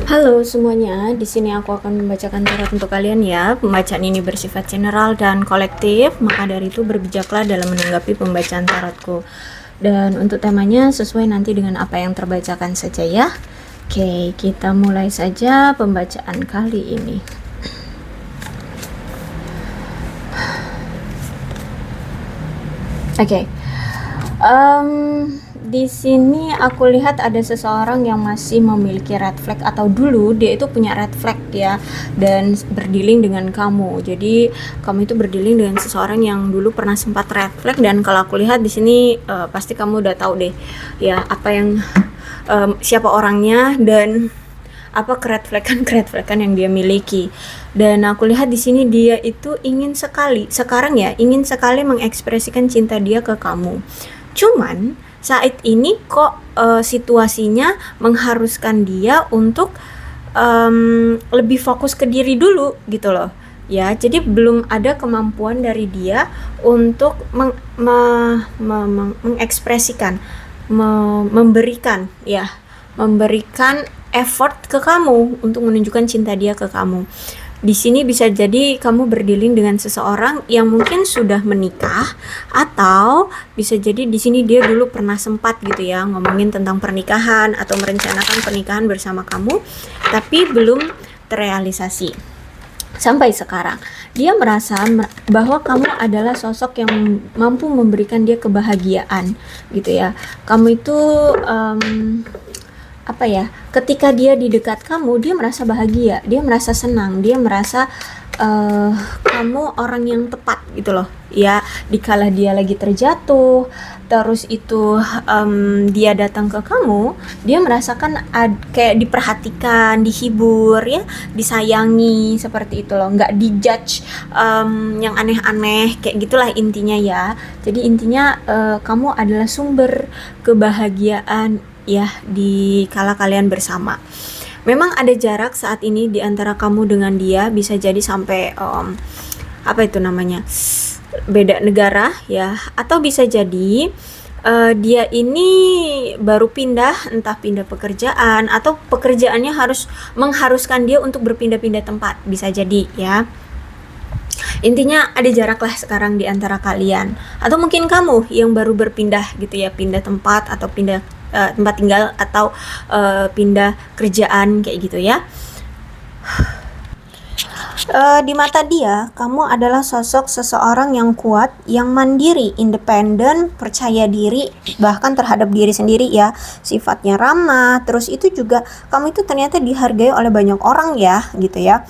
Halo semuanya, di sini aku akan membacakan tarot untuk kalian ya. Pembacaan ini bersifat general dan kolektif, maka dari itu berbijaklah dalam menanggapi pembacaan tarotku. Dan untuk temanya sesuai nanti dengan apa yang terbacakan saja ya. Oke, kita mulai saja pembacaan kali ini. Oke. Di sini aku lihat ada seseorang yang masih memiliki red flag, atau dulu dia itu punya red flag ya, dan berdealing dengan kamu. Jadi kamu itu berdealing dengan seseorang yang dulu pernah sempat red flag, dan kalau aku lihat di sini pasti kamu udah tahu deh ya apa yang siapa orangnya dan apa kered flagan yang dia miliki. Dan aku lihat di sini dia itu ingin sekali mengekspresikan cinta dia ke kamu. Cuman saat ini kok situasinya mengharuskan dia untuk lebih fokus ke diri dulu gitu loh ya. Jadi belum ada kemampuan dari dia untuk mengekspresikan, memberikan effort ke kamu untuk menunjukkan cinta dia ke kamu. Di sini bisa jadi kamu berdealing dengan seseorang yang mungkin sudah menikah, atau bisa jadi di sini dia dulu pernah sempat gitu ya ngomongin tentang pernikahan atau merencanakan pernikahan bersama kamu, tapi belum terrealisasi. Sampai sekarang dia merasa bahwa kamu adalah sosok yang mampu memberikan dia kebahagiaan gitu ya. Kamu itu ketika dia di dekat kamu, dia merasa bahagia, dia merasa senang, dia merasa kamu orang yang tepat gitu loh ya. Dikala dia lagi terjatuh, terus itu dia datang ke kamu, dia merasakan kayak diperhatikan, dihibur ya, disayangi, seperti itu loh, nggak dijudge yang aneh-aneh kayak gitulah intinya ya. Jadi intinya kamu adalah sumber kebahagiaan ya di kala kalian bersama. Memang ada jarak saat ini di antara kamu dengan dia, bisa jadi sampai beda negara ya, atau bisa jadi dia ini baru pindah, entah pindah pekerjaan atau pekerjaannya mengharuskan dia untuk berpindah-pindah tempat, bisa jadi ya. Intinya ada jarak lah sekarang di antara kalian, atau mungkin kamu yang baru berpindah gitu ya, pindah tempat atau pindah tempat tinggal, atau pindah kerjaan kayak gitu ya. Di mata dia, kamu adalah sosok seseorang yang kuat, yang mandiri, independen, percaya diri, bahkan terhadap diri sendiri ya. Sifatnya ramah, terus itu juga kamu itu ternyata dihargai oleh banyak orang ya, gitu ya.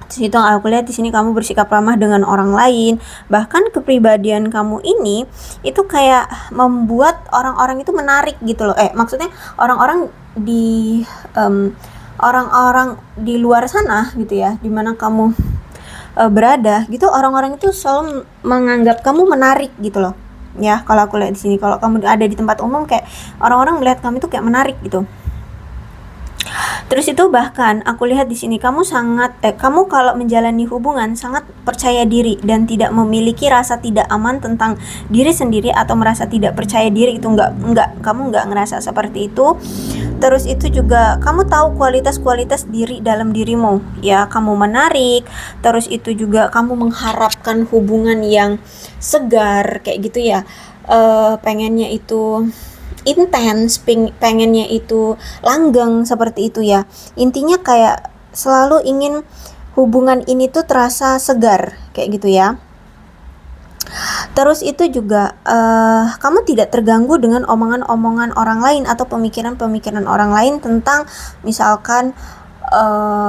Di situ aku lihat di sini kamu bersikap ramah dengan orang lain. Bahkan kepribadian kamu ini itu kayak membuat orang-orang itu menarik gitu loh. Maksudnya orang-orang di orang-orang di luar sana gitu ya, dimana kamu berada gitu, orang-orang itu selalu menganggap kamu menarik gitu loh. Ya, kalau aku lihat di sini, kalau kamu ada di tempat umum, kayak orang-orang melihat kamu itu kayak menarik gitu. Terus itu bahkan aku lihat di sini kamu kamu kalau menjalani hubungan sangat percaya diri dan tidak memiliki rasa tidak aman tentang diri sendiri atau merasa tidak percaya diri. Itu kamu nggak ngerasa seperti itu. Terus itu juga kamu tahu kualitas-kualitas diri dalam dirimu ya, kamu menarik. Terus itu juga kamu mengharapkan hubungan yang segar kayak gitu ya. Pengennya itu intens, pengennya itu langgeng, seperti itu ya. Intinya kayak selalu ingin hubungan ini tuh terasa segar kayak gitu ya. Terus itu juga kamu tidak terganggu dengan omongan-omongan orang lain atau pemikiran-pemikiran orang lain tentang misalkan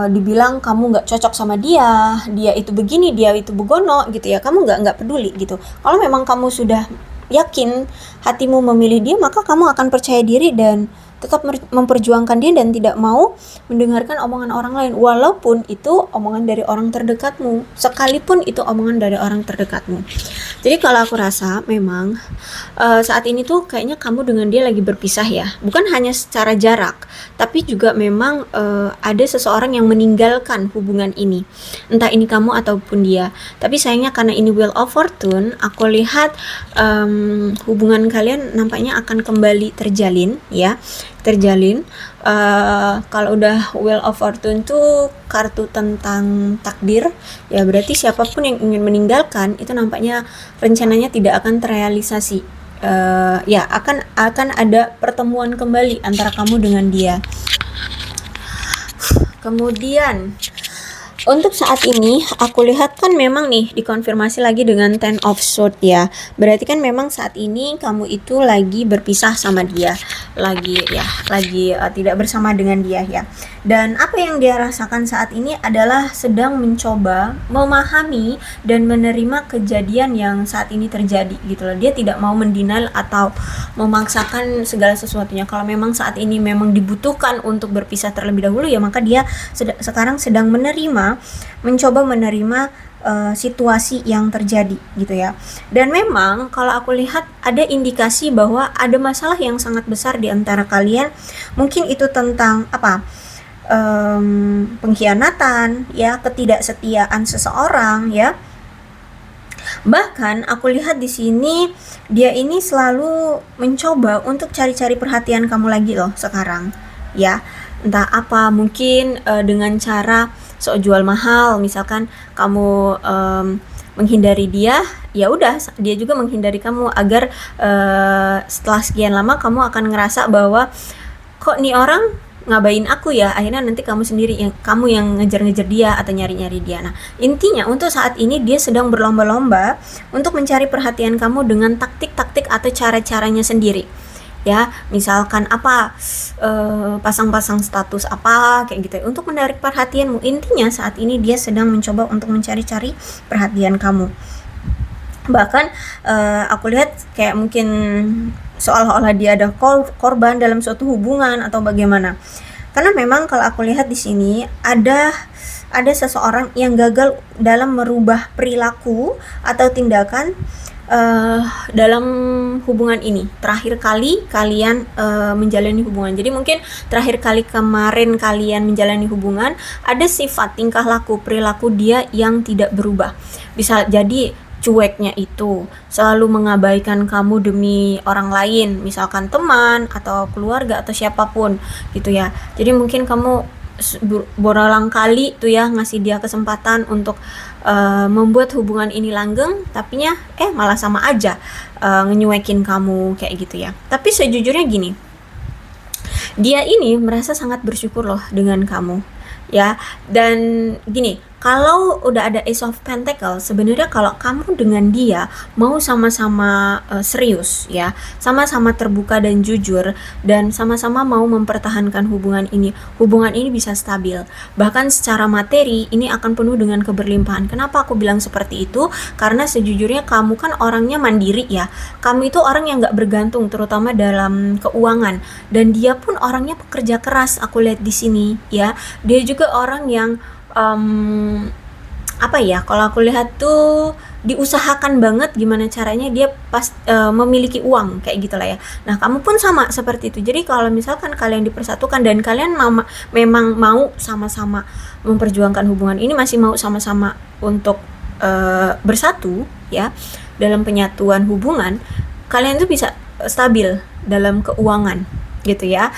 dibilang kamu nggak cocok sama dia itu begini, dia itu begono gitu ya. Kamu nggak peduli gitu. Kalau memang kamu sudah yakin hatimu memilih dia, maka kamu akan percaya diri dan tetap memperjuangkan dia dan tidak mau mendengarkan omongan orang lain, walaupun itu omongan dari orang terdekatmu, sekalipun itu omongan dari orang terdekatmu. Jadi kalau aku rasa memang saat ini tuh kayaknya kamu dengan dia lagi berpisah ya, bukan hanya secara jarak, tapi juga memang ada seseorang yang meninggalkan hubungan ini, entah ini kamu ataupun dia. Tapi sayangnya karena ini Wheel of Fortune, aku lihat hubungan kalian nampaknya akan kembali terjalin ya. terjalin. Kalau udah Wheel of Fortune tuh kartu tentang takdir, ya berarti siapapun yang ingin meninggalkan itu nampaknya rencananya tidak akan terrealisasi. Ya akan ada pertemuan kembali antara kamu dengan dia. Kemudian untuk saat ini aku lihat kan memang nih dikonfirmasi lagi dengan Ten of Swords ya. Berarti kan memang saat ini kamu itu lagi berpisah sama dia. Lagi tidak bersama dengan dia ya. Dan apa yang dia rasakan saat ini adalah sedang mencoba memahami dan menerima kejadian yang saat ini terjadi gitu loh. Dia tidak mau mendenial atau memaksakan segala sesuatunya. Kalau memang saat ini memang dibutuhkan untuk berpisah terlebih dahulu ya, maka dia sekarang sedang mencoba menerima situasi yang terjadi gitu ya. Dan memang kalau aku lihat ada indikasi bahwa ada masalah yang sangat besar di antara kalian. Mungkin itu tentang pengkhianatan ya, ketidaksetiaan seseorang ya. Bahkan aku lihat di sini dia ini selalu mencoba untuk cari-cari perhatian kamu lagi loh sekarang ya. Entah apa, mungkin dengan cara sok jual mahal, misalkan kamu menghindari dia, ya udah dia juga menghindari kamu agar setelah sekian lama kamu akan ngerasa bahwa kok nih orang ngabain aku ya, akhirnya nanti kamu sendiri yang ngejar-ngejar dia atau nyari-nyari dia. Nah, intinya untuk saat ini dia sedang berlomba-lomba untuk mencari perhatian kamu dengan taktik-taktik atau cara-caranya sendiri. Ya, misalkan pasang-pasang status apa kayak gitu untuk menarik perhatianmu. Intinya saat ini dia sedang mencoba untuk mencari-cari perhatian kamu. Bahkan aku lihat kayak mungkin seolah-olah dia ada korban dalam suatu hubungan atau bagaimana. Karena memang kalau aku lihat di sini ada seseorang yang gagal dalam merubah perilaku atau tindakan dalam hubungan ini. Terakhir kali kalian menjalani hubungan. Jadi mungkin terakhir kali kemarin kalian menjalani hubungan, ada sifat tingkah laku, perilaku dia yang tidak berubah. Bisa jadi cueknya itu selalu mengabaikan kamu demi orang lain, misalkan teman atau keluarga atau siapapun gitu ya. Jadi mungkin kamu berulang kali tuh ya ngasih dia kesempatan untuk membuat hubungan ini langgeng, tapinya malah sama aja ngenyuekin kamu kayak gitu ya. Tapi sejujurnya gini, dia ini merasa sangat bersyukur loh dengan kamu ya. Dan gini, kalau udah ada Ace of Pentacles, sebenarnya kalau kamu dengan dia mau sama-sama serius ya, sama-sama terbuka dan jujur, dan sama-sama mau mempertahankan hubungan ini bisa stabil. Bahkan secara materi ini akan penuh dengan keberlimpahan. Kenapa aku bilang seperti itu? Karena sejujurnya kamu kan orangnya mandiri ya. Kamu itu orang yang gak bergantung, terutama dalam keuangan. Dan dia pun orangnya pekerja keras, aku lihat di sini ya. Dia juga orang yang kalau aku lihat tuh diusahakan banget gimana caranya dia memiliki uang kayak gitulah ya. Nah, kamu pun sama seperti itu. Jadi kalau misalkan kalian dipersatukan dan kalian memang mau sama-sama memperjuangkan hubungan ini, masih mau sama-sama untuk bersatu ya dalam penyatuan hubungan, kalian tuh bisa stabil dalam keuangan gitu ya.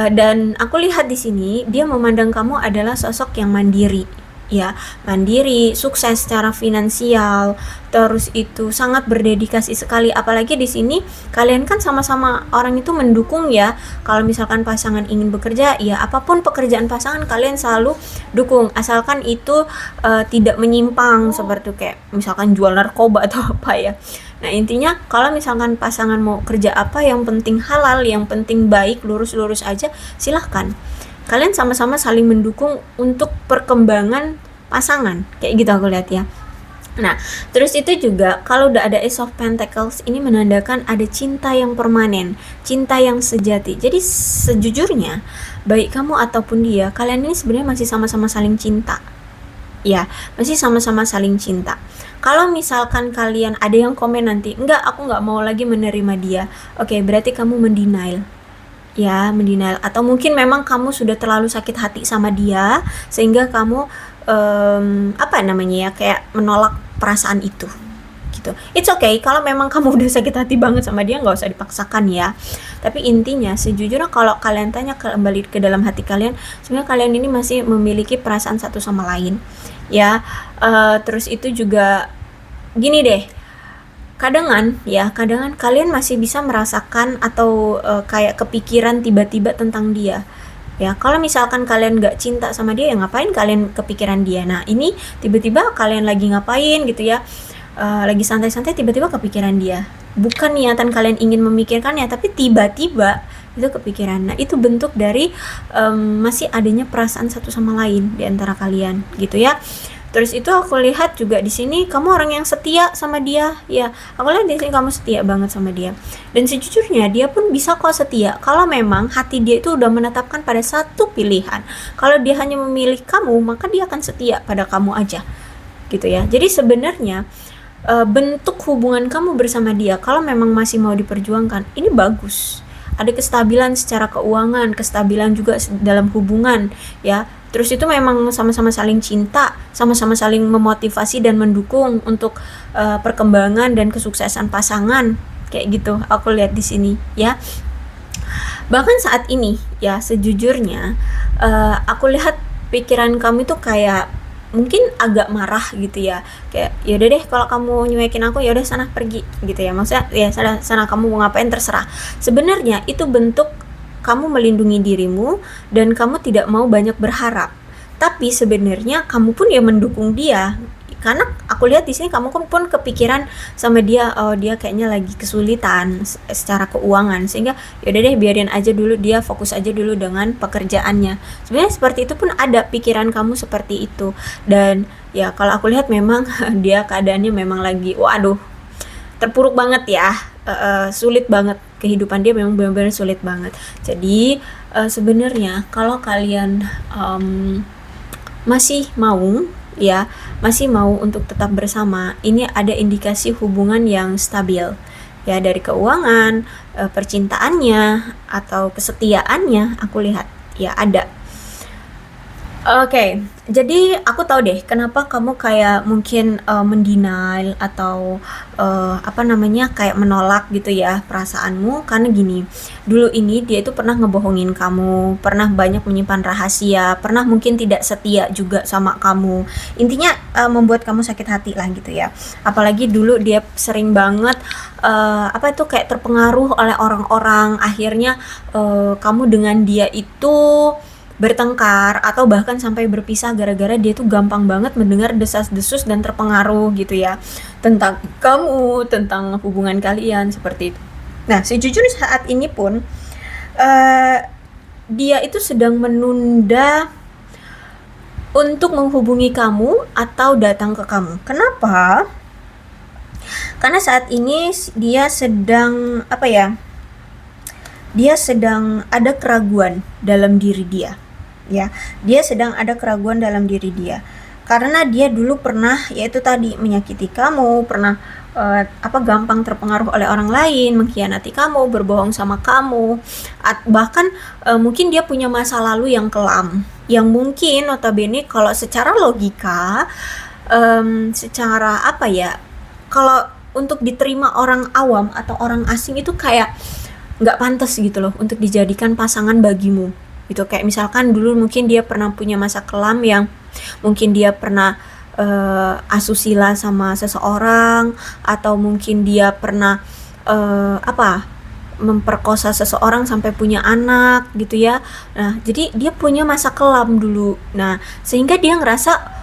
Dan aku lihat di sini dia memandang kamu adalah sosok yang mandiri ya, mandiri, sukses secara finansial, terus itu sangat berdedikasi sekali. Apalagi di sini kalian kan sama-sama orang itu mendukung ya. Kalau misalkan pasangan ingin bekerja, ya apapun pekerjaan pasangan kalian selalu dukung, asalkan itu tidak menyimpang seperti kayak misalkan jual narkoba atau apa ya. Nah, intinya kalau misalkan pasangan mau kerja apa, yang penting halal, yang penting baik, lurus-lurus aja, silahkan. Kalian sama-sama saling mendukung untuk perkembangan pasangan, kayak gitu aku lihat ya. Nah, terus itu juga kalau udah ada Ace of Pentacles, ini menandakan ada cinta yang permanen, cinta yang sejati. Jadi sejujurnya, baik kamu ataupun dia, kalian ini sebenarnya masih sama-sama saling cinta. Ya, masih sama-sama saling cinta. Kalau misalkan kalian ada yang komen nanti, enggak, aku nggak mau lagi menerima dia. Oke, berarti kamu mendenial. Ya, mendenial. Atau mungkin memang kamu sudah terlalu sakit hati sama dia, sehingga kamu kayak menolak perasaan itu gitu. It's okay kalau memang kamu udah sakit hati banget sama dia, nggak usah dipaksakan ya. Tapi intinya sejujurnya kalau kalian tanya kembali ke dalam hati kalian, sebenarnya kalian ini masih memiliki perasaan satu sama lain ya. Terus itu juga gini deh, kadangan kalian masih bisa merasakan atau kayak kepikiran tiba-tiba tentang dia ya. Kalau misalkan kalian nggak cinta sama dia, ya ngapain kalian kepikiran dia. Nah ini tiba-tiba kalian lagi ngapain gitu ya, lagi santai-santai tiba-tiba kepikiran dia, bukan niatan kalian ingin memikirkannya, tapi tiba-tiba itu kepikiran. Nah itu bentuk dari masih adanya perasaan satu sama lain di antara kalian gitu ya. Terus itu aku lihat juga di sini kamu orang yang setia sama dia ya. Aku lihat di sini kamu setia banget sama dia. Dan sejujurnya dia pun bisa kok setia kalau memang hati dia itu udah menetapkan pada satu pilihan. Kalau dia hanya memilih kamu, maka dia akan setia pada kamu aja. Gitu ya. Jadi sebenarnya bentuk hubungan kamu bersama dia kalau memang masih mau diperjuangkan, ini bagus. Ada kestabilan secara keuangan, kestabilan juga dalam hubungan ya. Terus itu memang sama-sama saling cinta, sama-sama saling memotivasi dan mendukung untuk perkembangan dan kesuksesan pasangan kayak gitu. Aku lihat di sini ya. Bahkan saat ini ya sejujurnya aku lihat pikiran kamu itu kayak mungkin agak marah gitu ya, kayak yaudah deh kalau kamu nyuekin aku, yaudah sana pergi gitu ya. Maksudnya ya sana kamu mau ngapain terserah. Sebenarnya itu bentuk kamu melindungi dirimu dan kamu tidak mau banyak berharap. Tapi sebenarnya kamu pun ya mendukung dia. Karena aku lihat di sini kamu pun kepikiran sama dia, oh dia kayaknya lagi kesulitan secara keuangan, sehingga yaudah deh biarin aja dulu, dia fokus aja dulu dengan pekerjaannya. Sebenarnya seperti itu pun ada pikiran kamu seperti itu. Dan ya kalau aku lihat memang dia keadaannya memang lagi waduh terpuruk banget ya. Sulit banget, kehidupan dia memang benar-benar sulit banget. Jadi sebenarnya kalau kalian masih mau untuk tetap bersama, ini ada indikasi hubungan yang stabil ya, dari keuangan, percintaannya atau kesetiaannya aku lihat ya ada. Oke, jadi aku tahu deh kenapa kamu kayak mungkin mendenial atau kayak menolak gitu ya perasaanmu, karena gini, dulu ini dia itu pernah ngebohongin kamu, pernah banyak menyimpan rahasia, pernah mungkin tidak setia juga sama kamu. Intinya membuat kamu sakit hati lah gitu ya. Apalagi dulu dia sering banget kayak terpengaruh oleh orang-orang, akhirnya kamu dengan dia itu bertengkar atau bahkan sampai berpisah gara-gara dia tuh gampang banget mendengar desas-desus dan terpengaruh gitu ya tentang kamu, tentang hubungan kalian seperti itu. Nah, sejujurnya saat ini pun dia itu sedang menunda untuk menghubungi kamu atau datang ke kamu. Kenapa? Karena saat ini dia sedang dia sedang ada keraguan dalam diri dia. Ya, dia sedang ada keraguan dalam diri dia. Karena dia dulu pernah yaitu tadi menyakiti kamu, pernah gampang terpengaruh oleh orang lain, mengkhianati kamu, berbohong sama kamu. Bahkan mungkin dia punya masa lalu yang kelam, yang mungkin notabene kalau secara logika kalau untuk diterima orang awam atau orang asing itu kayak nggak pantas gitu loh untuk dijadikan pasangan bagimu gitu. Kayak misalkan dulu mungkin dia pernah punya masa kelam yang mungkin dia pernah asusila sama seseorang, atau mungkin dia pernah memperkosa seseorang sampai punya anak gitu ya. Nah jadi dia punya masa kelam dulu. Nah sehingga dia ngerasa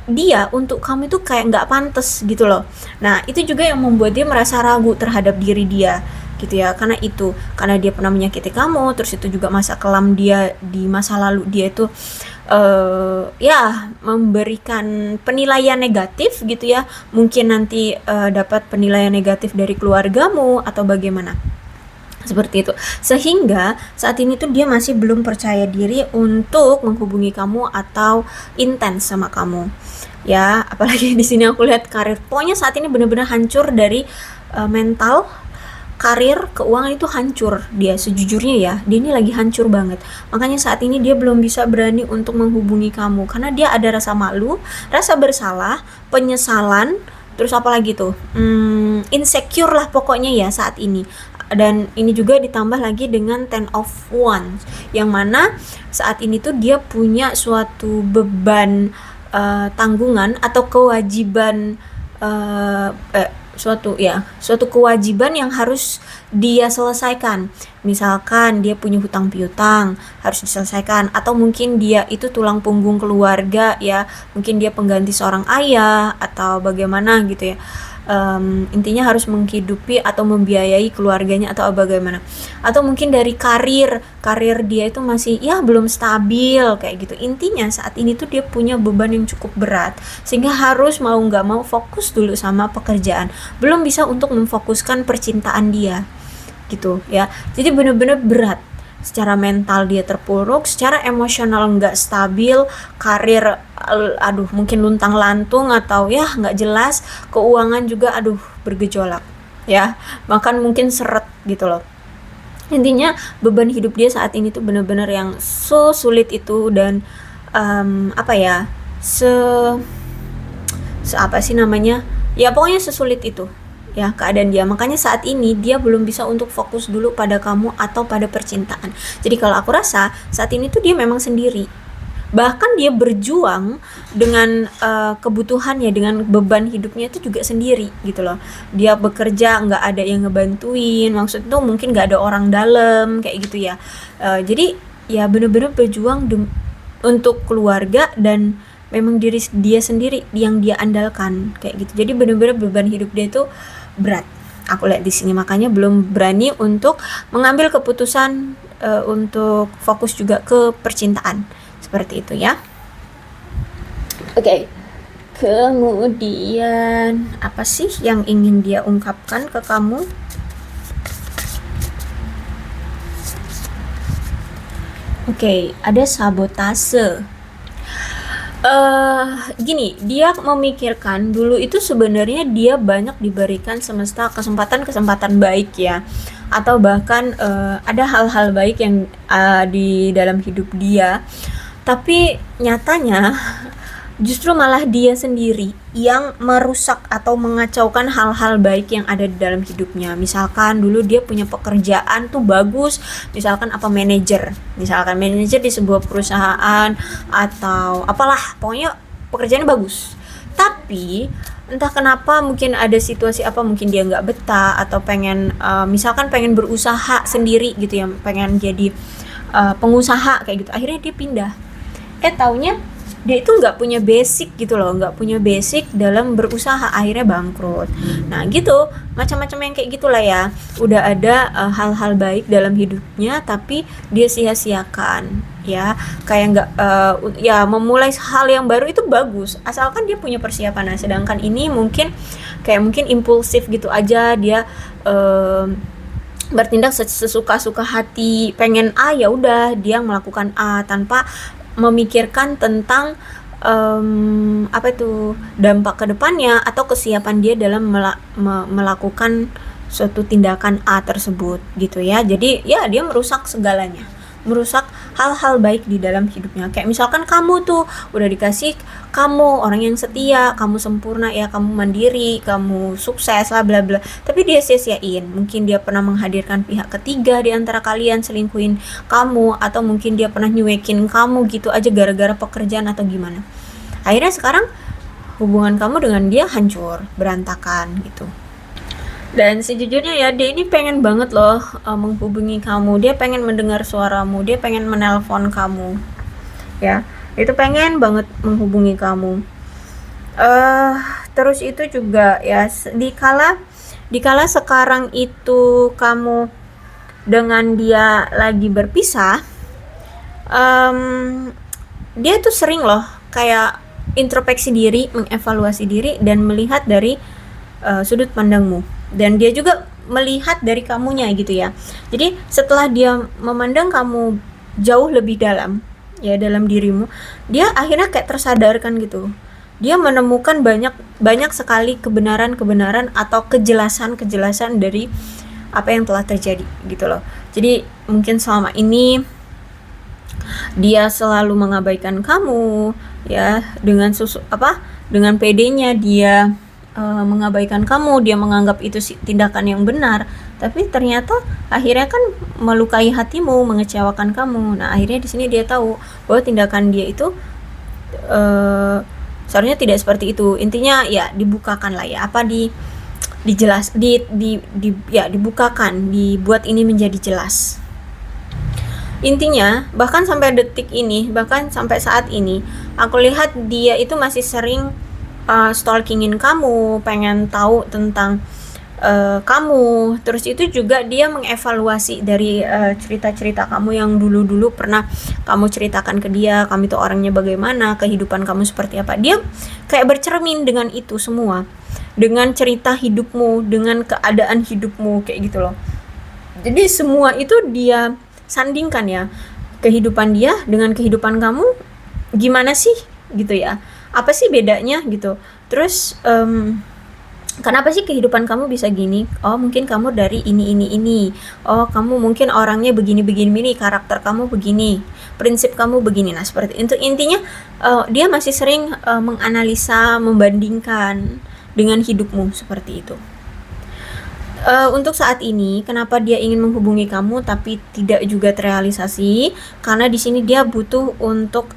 dia untuk kamu itu kayak nggak pantas gitu loh. Nah itu juga yang membuat dia merasa ragu terhadap diri dia gitu ya, karena dia pernah menyakiti kamu. Terus itu juga masa kelam dia di masa lalu, dia itu memberikan penilaian negatif gitu ya, mungkin nanti dapat penilaian negatif dari keluargamu atau bagaimana seperti itu, sehingga saat ini tuh dia masih belum percaya diri untuk menghubungi kamu atau intens sama kamu ya. Apalagi di sini aku lihat karir, pokoknya saat ini benar-benar hancur dari mental, karir, keuangan itu hancur dia. Sejujurnya ya, dia ini lagi hancur banget. Makanya saat ini dia belum bisa berani untuk menghubungi kamu karena dia ada rasa malu, rasa bersalah, penyesalan Terus apa lagi tuh? Insecure lah pokoknya ya saat ini. Dan ini juga ditambah lagi dengan Ten of Wands, yang mana saat ini tuh dia punya suatu beban tanggungan atau kewajiban, eh, eh, suatu kewajiban yang harus dia selesaikan. Misalkan dia punya hutang piutang harus diselesaikan, atau mungkin dia itu tulang punggung keluarga ya, mungkin dia pengganti seorang ayah atau bagaimana gitu ya. Intinya harus menghidupi atau membiayai keluarganya atau bagaimana, atau mungkin dari karir dia itu masih ya belum stabil kayak gitu. Intinya saat ini tuh dia punya beban yang cukup berat, sehingga harus mau nggak mau fokus dulu sama pekerjaan, belum bisa untuk memfokuskan percintaan dia gitu ya. Jadi bener-bener berat, secara mental dia terpuruk, secara emosional nggak stabil, karir aduh mungkin luntang lantung atau ya nggak jelas, keuangan juga aduh bergejolak ya, bahkan mungkin seret gitu loh. Intinya beban hidup dia saat ini tuh bener-bener yang so sulit itu, dan apa ya, se apa sih namanya, ya pokoknya sesulit itu ya keadaan dia. Makanya saat ini dia belum bisa untuk fokus dulu pada kamu atau pada percintaan. Jadi kalau aku rasa saat ini tuh dia memang sendiri, bahkan dia berjuang dengan kebutuhannya, dengan beban hidupnya itu juga sendiri gitu loh. Dia bekerja nggak ada yang ngebantuin, maksud tuh mungkin nggak ada orang dalam kayak gitu ya. Jadi ya bener-bener berjuang untuk keluarga, dan memang diri dia sendiri yang dia andalkan kayak gitu. Jadi bener-bener beban hidup dia itu berat, aku lihat di sini. Makanya belum berani untuk mengambil keputusan untuk fokus juga ke percintaan seperti itu ya. Oke. Kemudian apa sih yang ingin dia ungkapkan ke kamu? Oke, ada sabotase. Gini, dia memikirkan dulu itu sebenarnya dia banyak diberikan semesta kesempatan-kesempatan baik ya, atau bahkan ada hal-hal baik yang di dalam hidup dia, tapi nyatanya justru malah dia sendiri yang merusak atau mengacaukan hal-hal baik yang ada di dalam hidupnya. Misalkan dulu dia punya pekerjaan tuh bagus, misalkan misalkan manajer di sebuah perusahaan atau apalah, pokoknya pekerjaannya bagus. Tapi entah kenapa, mungkin ada situasi apa, mungkin dia nggak betah atau pengen misalkan pengen berusaha sendiri gitu ya, pengen jadi pengusaha kayak gitu. Akhirnya dia pindah. Taunya dia itu nggak punya basic gitu loh, nggak punya basic dalam berusaha, akhirnya bangkrut. Nah gitu, macam-macam yang kayak gitulah ya. Udah ada hal-hal baik dalam hidupnya tapi dia sia-siakan ya, kayak nggak ya memulai hal yang baru itu bagus asalkan dia punya persiapan. Nah sedangkan ini mungkin impulsif gitu aja, dia bertindak sesuka-suka hati, pengen A ya udah dia melakukan A tanpa memikirkan tentang apa itu dampak kedepannya atau kesiapan dia dalam melakukan suatu tindakan A tersebut gitu ya. Jadi ya dia merusak segalanya, merusak hal-hal baik di dalam hidupnya. Kayak misalkan kamu tuh udah dikasih, kamu orang yang setia, kamu sempurna ya, kamu mandiri, kamu sukses lah bla bla, tapi dia sia-siain. Mungkin dia pernah menghadirkan pihak ketiga di antara kalian, selingkuhin kamu, atau mungkin dia pernah nyuekin kamu gitu aja gara-gara pekerjaan atau gimana. Akhirnya sekarang hubungan kamu dengan dia hancur, berantakan gitu. Dan sejujurnya ya, dia ini pengen banget loh menghubungi kamu, dia pengen mendengar suaramu, dia pengen menelpon kamu ya, itu pengen banget menghubungi kamu. Terus itu juga ya, dikala sekarang itu kamu dengan dia lagi berpisah, dia tuh sering loh kayak introspeksi diri, mengevaluasi diri, dan melihat dari sudut pandangmu, dan dia juga melihat dari kamunya gitu ya. Jadi setelah dia memandang kamu jauh lebih dalam ya dalam dirimu, dia akhirnya kayak tersadarkan gitu. Dia menemukan banyak sekali kebenaran atau kejelasan dari apa yang telah terjadi gitu loh. Jadi mungkin selama ini dia selalu mengabaikan kamu ya, dengan pedenya dia mengabaikan kamu, dia menganggap itu tindakan yang benar, tapi ternyata akhirnya kan melukai hatimu, mengecewakan kamu. Nah, akhirnya di sini dia tahu bahwa tindakan dia itu seharusnya tidak seperti itu. Intinya ya dibukakan lah ya, apa dibukakan, dibuat ini menjadi jelas. Intinya bahkan sampai detik ini, bahkan sampai saat ini, aku lihat dia itu masih sering stalkingin kamu, pengen tahu tentang kamu. Terus itu juga dia mengevaluasi dari cerita-cerita kamu yang dulu-dulu pernah kamu ceritakan ke dia, kamu itu orangnya bagaimana, kehidupan kamu seperti apa. Dia kayak bercermin dengan itu semua, dengan cerita hidupmu, dengan keadaan hidupmu, kayak gitu loh. Jadi semua itu dia sandingkan ya, kehidupan dia dengan kehidupan kamu, gimana sih gitu ya, apa sih bedanya gitu. Terus kenapa sih kehidupan kamu bisa gini? Oh, mungkin kamu dari ini. Oh, kamu mungkin orangnya begini, karakter kamu begini, prinsip kamu begini. Nah, seperti itu. Intinya dia masih sering menganalisa, membandingkan dengan hidupmu seperti itu. Untuk saat ini, kenapa dia ingin menghubungi kamu tapi tidak juga terrealisasi? Karena di sini dia butuh untuk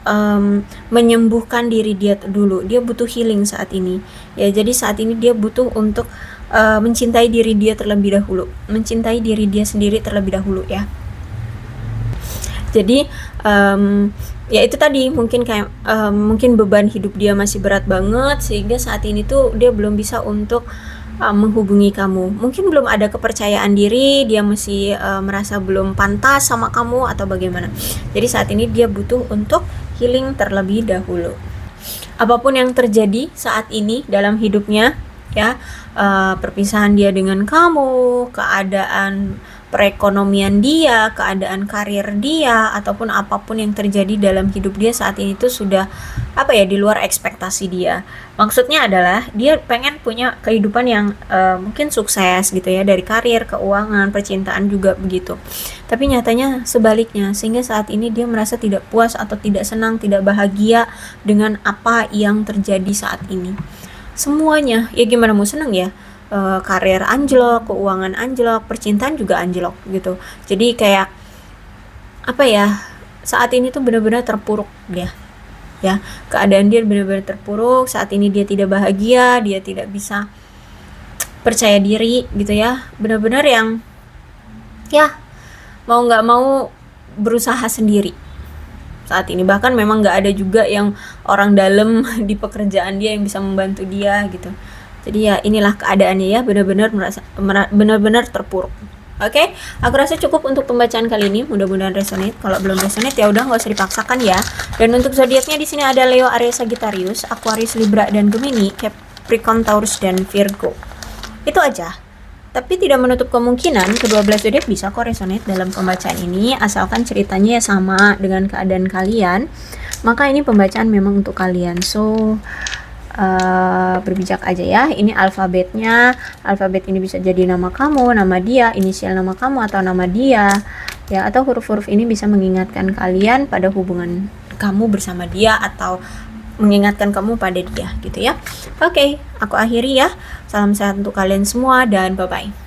menyembuhkan diri dia dulu. Dia butuh healing saat ini. Ya, jadi saat ini dia butuh untuk mencintai diri dia terlebih dahulu, mencintai diri dia sendiri terlebih dahulu ya. Jadi ya itu tadi, mungkin kayak mungkin beban hidup dia masih berat banget sehingga saat ini tuh dia belum bisa untuk menghubungi kamu. Mungkin belum ada kepercayaan diri, dia masih merasa belum pantas sama kamu atau bagaimana. Jadi saat ini dia butuh untuk healing terlebih dahulu. Apapun yang terjadi saat ini dalam hidupnya ya, perpisahan dia dengan kamu, keadaan perekonomian dia, keadaan karir dia, ataupun apapun yang terjadi dalam hidup dia saat ini tuh sudah di luar ekspektasi dia. Maksudnya adalah dia pengen punya kehidupan yang mungkin sukses gitu ya, dari karir, keuangan, percintaan juga begitu. Tapi nyatanya sebaliknya, sehingga saat ini dia merasa tidak puas atau tidak senang, tidak bahagia dengan apa yang terjadi saat ini. Semuanya, ya gimana mau senang ya? Karir anjlok, keuangan anjlok, percintaan juga anjlok gitu. Jadi kayak saat ini tuh benar-benar terpuruk dia ya, keadaan dia benar-benar terpuruk. Saat ini dia tidak bahagia, dia tidak bisa percaya diri gitu ya, benar-benar yang ya mau nggak mau berusaha sendiri saat ini. Bahkan memang nggak ada juga yang orang dalam di pekerjaan dia yang bisa membantu dia gitu. Jadi ya inilah keadaannya ya, benar-benar terpuruk. Oke, aku rasa cukup untuk pembacaan kali ini. Mudah-mudahan resonate. Kalau belum resonate ya udah, nggak usah dipaksakan ya. Dan untuk zodiaknya di sini ada Leo, Aries, Sagittarius, Aquarius, Libra, dan Gemini, Capricorn, Taurus, dan Virgo. Itu aja. Tapi tidak menutup kemungkinan ke-12 zodiak bisa kok resonate dalam pembacaan ini, asalkan ceritanya ya sama dengan keadaan kalian. Maka ini pembacaan memang untuk kalian. So berbijak aja ya. Ini alfabetnya. Alfabet ini bisa jadi nama kamu, nama dia, inisial nama kamu atau nama dia ya, atau huruf-huruf ini bisa mengingatkan kalian pada hubungan kamu bersama dia atau mengingatkan kamu pada dia gitu ya. Oke, aku akhiri ya. Salam sehat untuk kalian semua dan bye bye.